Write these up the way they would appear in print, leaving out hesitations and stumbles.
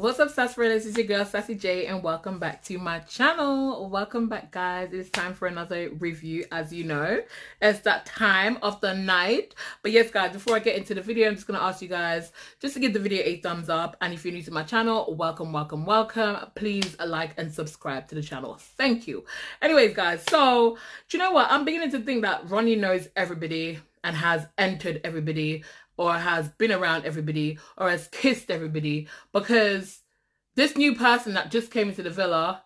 What's up, sarsaparillas? It's your girl Sassy J, and welcome back to my channel. Welcome back, guys. It's time for another review. As you know, it's that time of the night. But yes, guys, before I get into the video, I'm just gonna ask you guys just to give the video a thumbs up, and if you're new to my channel, welcome. Please like and subscribe to the channel. Thank you. Anyways, guys, so do you know what, I'm beginning to think that Ronnie knows everybody and has entered everybody, or has been around everybody, or has kissed everybody, because this new person that just came into the villa,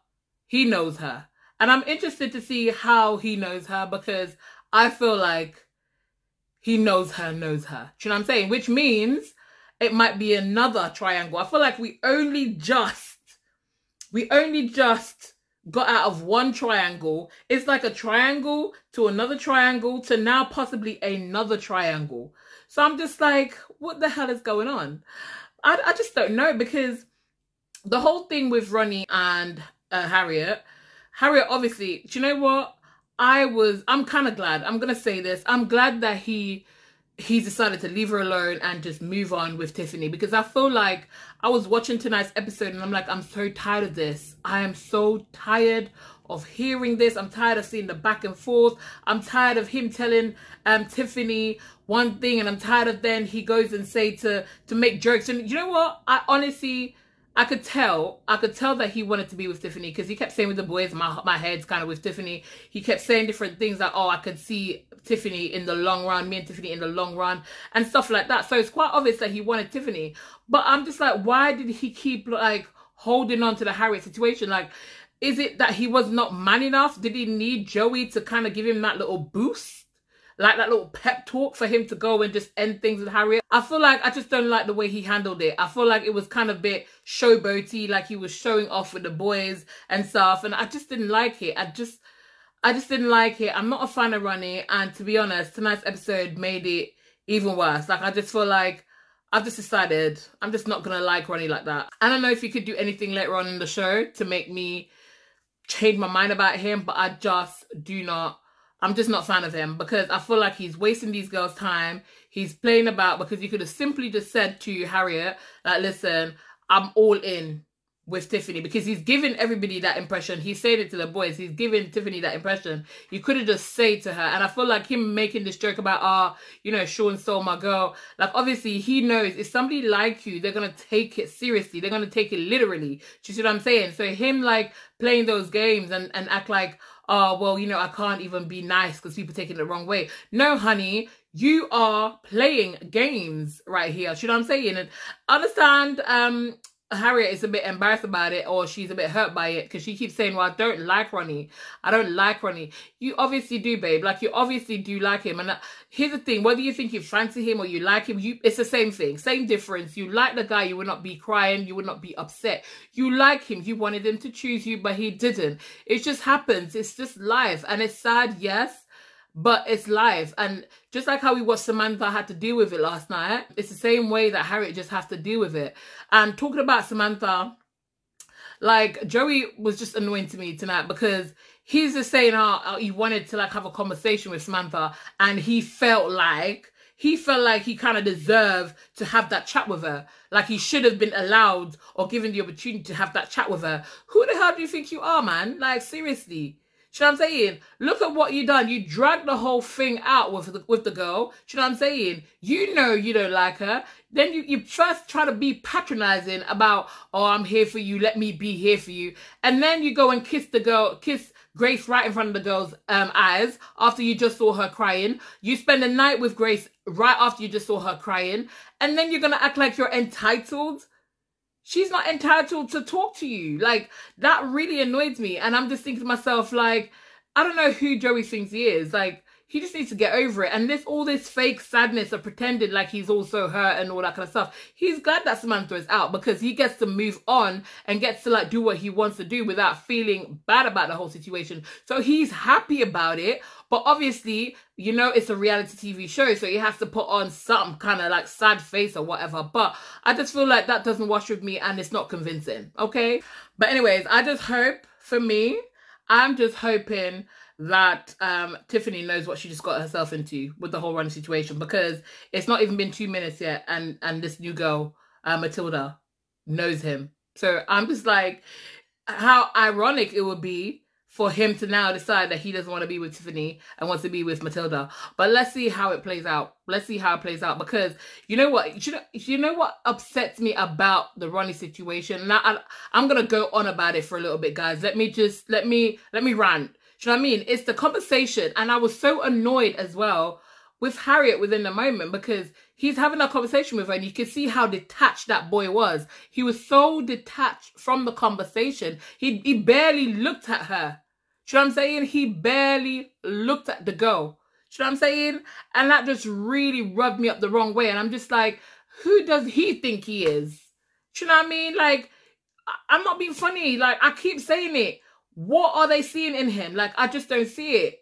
he knows her. And I'm interested to see how he knows her, because I feel like he knows her. Do you know what I'm saying? Which means it might be another triangle. I feel like we only just got out of one triangle. It's like a triangle to another triangle to now possibly another triangle. So I'm just like, what the hell is going on? I just don't know, because the whole thing with Ronnie and Harriet obviously, do you know what? I'm kind of glad. I'm going to say this. I'm glad that he decided to leave her alone and just move on with Tiffany, because I feel like I was watching tonight's episode and I'm like, I'm so tired of this. I am so tired of hearing this. I'm tired of seeing the back and forth. I'm tired of him telling Tiffany one thing, and I'm tired of then he goes and say to make jokes. And you know what? I could tell that he wanted to be with Tiffany, because he kept saying with the boys, my head's kind of with Tiffany. He kept saying different things like, oh, I could see Tiffany in the long run, me and Tiffany in the long run, and stuff like that. So it's quite obvious that he wanted Tiffany. But I'm just like, why did he keep like holding on to the Harriet situation? Like, is it that he was not man enough? Did he need Joey to kind of give him that little boost? Like that little pep talk for him to go and just end things with Harriet? I feel like I just don't like the way he handled it. I feel like it was kind of a bit showboaty, like he was showing off with the boys and stuff, and I just didn't like it. I just didn't like it. I'm not a fan of Ronnie, and to be honest, tonight's episode made it even worse. Like, I just feel like I've just decided I'm just not gonna like Ronnie like that. I don't know if you could do anything later on in the show to make me change my mind about him, but I'm just not a fan of him, because I feel like he's wasting these girls' time. He's playing about, because he could have simply just said to Harriet, like, listen, I'm all in with Tiffany, because he's giving everybody that impression. He's saying it to the boys. He's giving Tiffany that impression. You could have just said to her. And I feel like him making this joke about, you know, Sean stole my girl. Like, obviously, he knows if somebody like you, they're going to take it seriously. They're going to take it literally. Do you see what I'm saying? So him, like, playing those games and act like, oh, well, you know, I can't even be nice because people take it the wrong way. No, honey, you are playing games right here. You know what I'm saying? And understand, Harriet is a bit embarrassed about it, or she's a bit hurt by it, because she keeps saying, well, I don't like Ronnie. I don't like Ronnie. You obviously do, babe. Like, you obviously do like him. And here's the thing. Whether you think you fancy him or you like him, it's the same thing. Same difference. You like the guy. You would not be crying. You would not be upset. You like him. You wanted him to choose you, but he didn't. It just happens. It's just life. And it's sad, yes. But it's life. And just like how we watched Samantha had to deal with it last night, it's the same way that Harriet just has to deal with it. And talking about Samantha, like, Joey was just annoying to me tonight, because he's just saying how he wanted to like have a conversation with Samantha, and he felt like he kind of deserved to have that chat with her. Like, he should have been allowed or given the opportunity to have that chat with her. Who the hell do you think you are, man? Like, seriously. You know what I'm saying? Look at what you done. You dragged the whole thing out with the girl. You know what I'm saying? You know you don't like her. Then you first try to be patronizing about, oh, I'm here for you. Let me be here for you. And then you go and kiss Grace right in front of the girl's eyes after you just saw her crying. You spend the night with Grace right after you just saw her crying. And then you're going to act like you're entitled. She's not entitled to talk to you. Like, that really annoys me. And I'm just thinking to myself, like, I don't know who Joey thinks he is. Like, he just needs to get over it. And all this fake sadness of pretending like he's also hurt and all that kind of stuff. He's glad that Samantha is out, because he gets to move on and gets to like do what he wants to do without feeling bad about the whole situation. So he's happy about it. But obviously, you know, it's a reality TV show, so he has to put on some kind of like sad face or whatever. But I just feel like that doesn't wash with me, and it's not convincing, okay? But anyways, I just hope, for me, I'm just hoping that Tiffany knows what she just got herself into with the whole Ronnie situation, because it's not even been 2 minutes yet, and this new girl, Matilda, knows him. So I'm just like, how ironic it would be for him to now decide that he doesn't want to be with Tiffany and wants to be with Matilda. But let's see how it plays out. Let's see how it plays out, because you know what? You know what upsets me about the Ronnie situation? Now I'm gonna go on about it for a little bit, guys. Let me rant. Do you know what I mean? It's the conversation, and I was so annoyed as well with Harriet within the moment, because he's having a conversation with her and you can see how detached that boy was. He was so detached from the conversation. He barely looked at her. Do you know what I'm saying? He barely looked at the girl. Do you know what I'm saying? And that just really rubbed me up the wrong way. And I'm just like, who does he think he is? Do you know what I mean? Like, I'm not being funny. Like, I keep saying it. What are they seeing in him? Like, I just don't see it.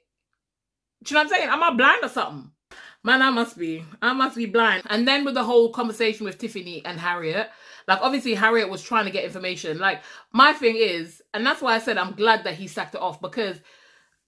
Do you know what I'm saying? Am I blind or something? Man, I must be blind. And then with the whole conversation with Tiffany and Harriet, like, obviously Harriet was trying to get information. Like, my thing is, and that's why I said I'm glad that he sacked her off, because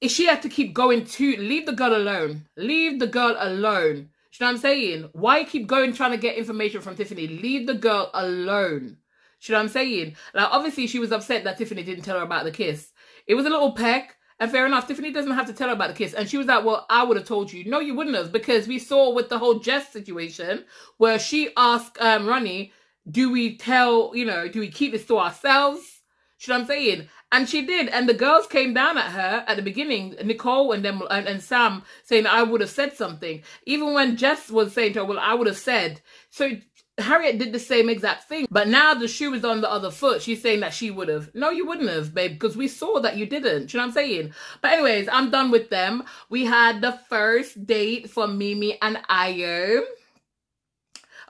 if she had to keep going to, leave the girl alone. Leave the girl alone. Do you know what I'm saying? Why keep going trying to get information from Tiffany? Leave the girl alone. Do you know what I'm saying? Like, obviously she was upset that Tiffany didn't tell her about the kiss. It was a little peck. And fair enough, Tiffany doesn't have to tell her about the kiss. And she was like, well, I would have told you. No, you wouldn't have, because we saw with the whole Jess situation where she asked Ronnie, do we tell, you know, do we keep this to ourselves? You know what I'm saying? And she did. And the girls came down at her at the beginning, Nicole and them and Sam, saying I would have said something. Even when Jess was saying to her, well, I would have said. So Harriet did the same exact thing, but now the shoe is on the other foot. She's saying that she would have. No, you wouldn't have, babe, because we saw that you didn't. Do you know what I'm saying? But anyways, I'm done with them. We had the first date for Mimi and Ayo.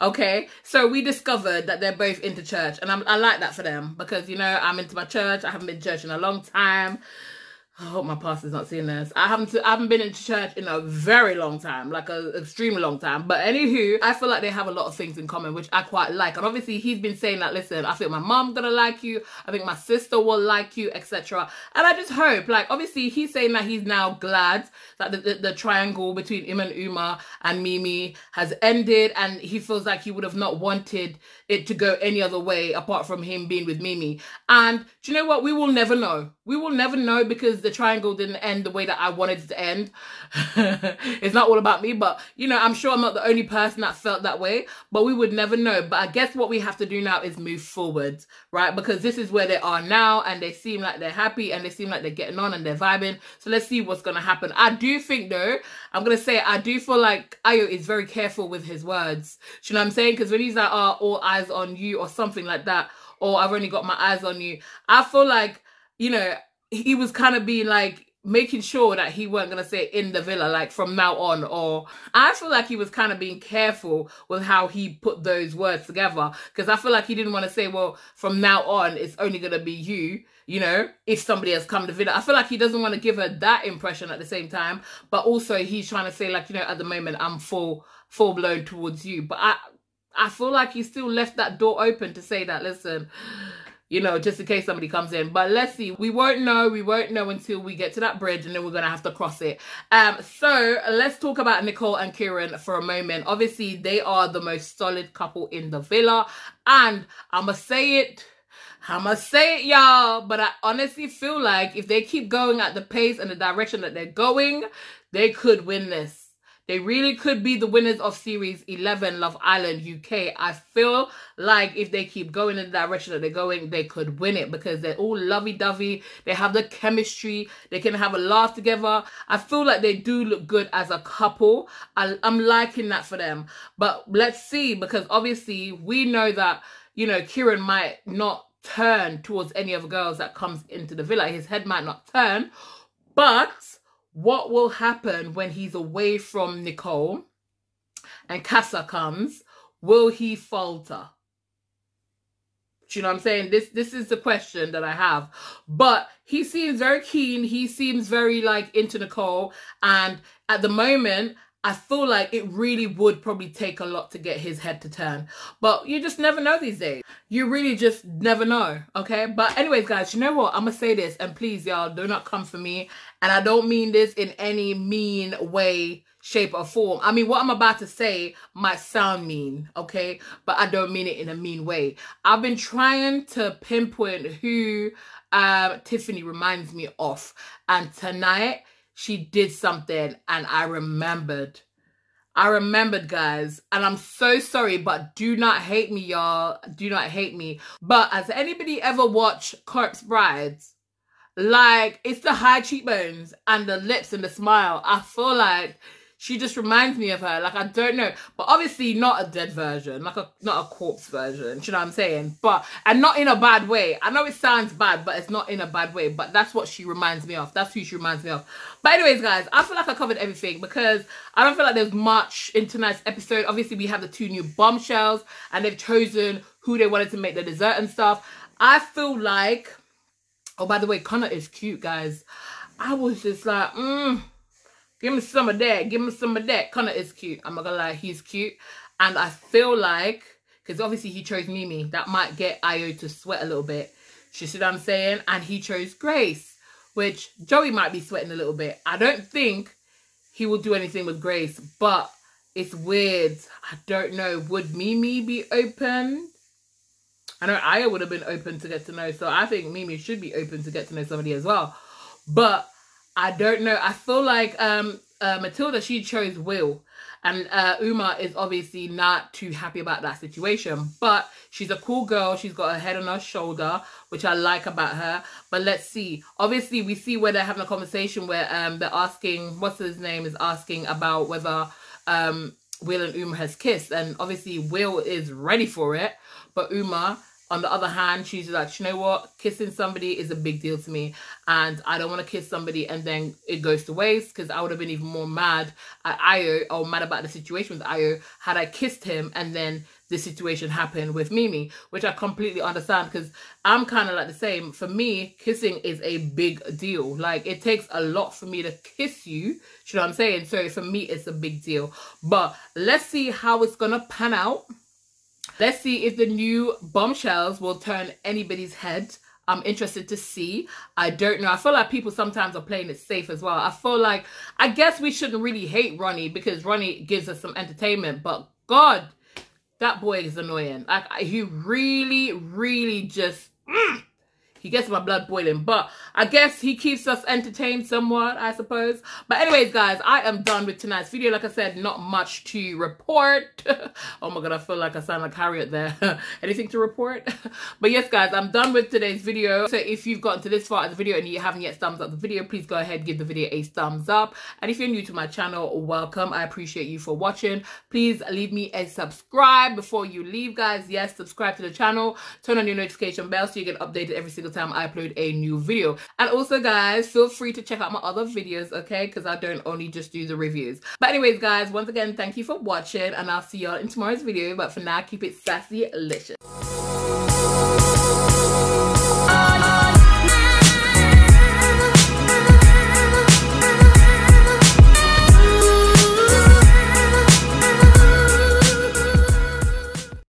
Okay, so we discovered that they're both into church, and I like that for them, because, you know, I'm into my church. I haven't been to church in a long time. I hope my pastor's not seeing this. I haven't been into church in a very long time, like an extremely long time. But anywho, I feel like they have a lot of things in common, which I quite like. And obviously, he's been saying that, listen, I think my mom's gonna like you. I think my sister will like you, etc. And I just hope, like, obviously, he's saying that he's now glad that the triangle between him and Uma and Mimi has ended, and he feels like he would have not wanted it to go any other way apart from him being with Mimi. And do you know what? We will never know. We will never know, because the triangle didn't end the way that I wanted it to end. It's not all about me, but, you know, I'm sure I'm not the only person that felt that way, but we would never know. But I guess what we have to do now is move forward, right? Because this is where they are now, and they seem like they're happy, and they seem like they're getting on, and they're vibing. So let's see what's going to happen. I do think, though, I'm going to say, I do feel like Ayo is very careful with his words. Do you know what I'm saying? Because when he's like, oh, all eyes on you, or something like that, or I've only got my eyes on you, I feel like, you know, he was kind of being like, making sure that he weren't going to say in the villa, like, from now on. Or I feel like he was kind of being careful with how he put those words together, because I feel like he didn't want to say, well, from now on, it's only going to be you, you know, if somebody has come to villa. I feel like he doesn't want to give her that impression at the same time, but also he's trying to say, like, you know, at the moment, I'm full blown towards you. But I feel like he still left that door open to say that, listen, you know, just in case somebody comes in. But let's see. We won't know until we get to that bridge, and then we're going to have to cross it. So let's talk about Nicole and Kieran for a moment. Obviously, they are the most solid couple in the villa. And I'ma say it, y'all. But I honestly feel like if they keep going at the pace and the direction that they're going, they could win this. They really could be the winners of Series 11, Love Island UK. I feel like if they keep going in the direction that they're going, they could win it, because they're all lovey-dovey. They have the chemistry. They can have a laugh together. I feel like they do look good as a couple. I'm liking that for them. But let's see, because obviously we know that, you know, Kieran might not turn towards any of the girls that comes into the villa. His head might not turn, but what will happen when he's away from Nicole and Casa comes? Will he falter? Do you know what I'm saying? This is the question that I have. But he seems very keen. He seems very, like, into Nicole. And at the moment, I feel like it really would probably take a lot to get his head to turn. But you just never know these days. You really just never know, okay? But anyways, guys, you know what? I'm going to say this, and please, y'all, do not come for me. And I don't mean this in any mean way, shape, or form. I mean, what I'm about to say might sound mean, okay? But I don't mean it in a mean way. I've been trying to pinpoint who Tiffany reminds me of. And tonight, she did something and I remembered. Guys, and I'm so sorry, but do not hate me, y'all. Do not hate me. But has anybody ever watched Corpse Brides? Like, it's the high cheekbones and the lips and the smile. I feel like she just reminds me of her. Like, I don't know. But obviously not a dead version. Like, not a corpse version. Do you know what I'm saying? But, and not in a bad way. I know it sounds bad, but it's not in a bad way. But that's what she reminds me of. That's who she reminds me of. But anyways, guys, I feel like I covered everything because I don't feel like there's much in tonight's episode. Obviously, we have the 2 new bombshells and they've chosen who they wanted to make the dessert and stuff. I feel like... Oh, by the way, Connor is cute, guys. I was just like, give me some of that. Give me some of that. Connor is cute. I'm not gonna lie, he's cute. And I feel like, because obviously he chose Mimi, that might get Ayo to sweat a little bit. You see what I'm saying? And he chose Grace, which Joey might be sweating a little bit. I don't think he will do anything with Grace, but it's weird. I don't know. Would Mimi be open? I know Aya would have been open to get to know, so I think Mimi should be open to get to know somebody as well. But I don't know. I feel like Matilda, she chose Will. And Uma is obviously not too happy about that situation. But she's a cool girl. She's got her head on her shoulder, which I like about her. But let's see. Obviously, we see where they're having a conversation where they're asking, what's his name, is asking about whether Will and Uma has kissed. And obviously, Will is ready for it. But Uma... on the other hand, she's like, you know what? Kissing somebody is a big deal to me. And I don't want to kiss somebody and then it goes to waste, because I would have been even more mad at Ayo, or mad about the situation with Ayo, had I kissed him and then this situation happened with Mimi, which I completely understand, because I'm kind of like the same. For me, kissing is a big deal. Like, it takes a lot for me to kiss you. You know what I'm saying? So for me, it's a big deal. But let's see how it's going to pan out. Let's see if the new bombshells will turn anybody's head. I'm interested to see. I don't know. I feel like people sometimes are playing it safe as well. I feel like, I guess we shouldn't really hate Ronnie, because Ronnie gives us some entertainment. But God, that boy is annoying. Like, he really, really just... he gets my blood boiling. But I guess he keeps us entertained somewhat, I suppose. But anyways, guys, I am done with tonight's video. Like I said, not much to report. Oh my God, I feel like I sound like Harriet there. Anything to report? But yes, guys, I'm done with today's video. So if you've gotten to this far of the video and you haven't yet thumbs up the video, please go ahead, give the video a thumbs up. And if you're new to my channel, welcome. I appreciate you for watching. Please leave me a subscribe before you leave, guys. Yes, subscribe to the channel. Turn on your notification bell so you get updated every single time I upload a new video. And also, guys, feel free to check out my other videos, okay? Because I don't only just do the reviews. But anyways, guys, once again, thank you for watching, and I'll see y'all in tomorrow's video. But for now, keep it sassy-licious.